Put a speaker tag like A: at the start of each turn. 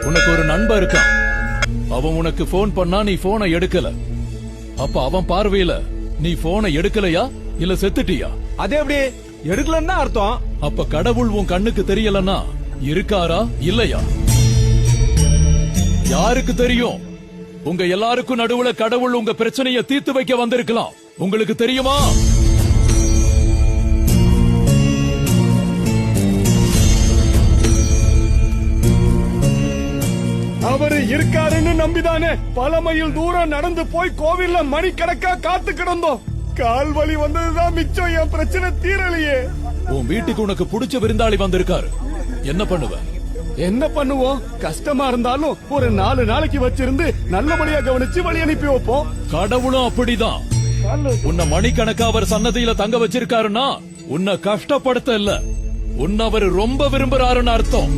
A: உனக்கு ஒரு நண்பன் இருக்கான். அவன் உனக்கு போன் பண்ணா நீ போனை எடுக்கல. அப்ப அவன் பார்வையில நீ போனை எடுக்கலையா இல்ல செத்துட்டியா?
B: அதே எப்படி எடுக்கலன்னு அர்த்தம்.
A: அப்ப கடவுள் உன் கண்ணுக்கு தெரியலன்னா இருக்காரா இல்லையா? யாருக்கு தெரியும்? உங்க எல்லாருக்கும் நடுவுல கடவுள் உங்க பிரச்சனையை தீர்த்து வைக்க வந்திருக்கலாம். உங்களுக்கு தெரியுமா?
B: அவரு இருக்காருன்னு நம்பிதானே பல மைல் தூரம் நடந்து போய் கோவில்ல மணிக்கணக்கா காத்து கிடந்தோம். கால் வலி வந்ததுதான் மிச்சம். என் பிரச்சனை தீரலையே.
A: உன் வீட்டுக்கு உனக்கு பிடிச்ச விருந்தாளி வந்திருக்காரு. என்ன பண்ணுவ?
B: என்ன பண்ணுவோம்? கஷ்டமா இருந்தாலும் ஒரு 4 நாளைக்கு வச்சிருந்து நல்லபடியா கவனிச்சு வழி அனுப்பி வைப்போம்.
A: கடவுளும் அப்படிதான். உன்னை மணிக்கணக்கா அவர் சன்னதியில தங்க வச்சிருக்காருன்னா உன்னை கஷ்டப்படுத்த இல்ல, உன்னை அவர் ரொம்ப விரும்புறாருன்னு அர்த்தம்.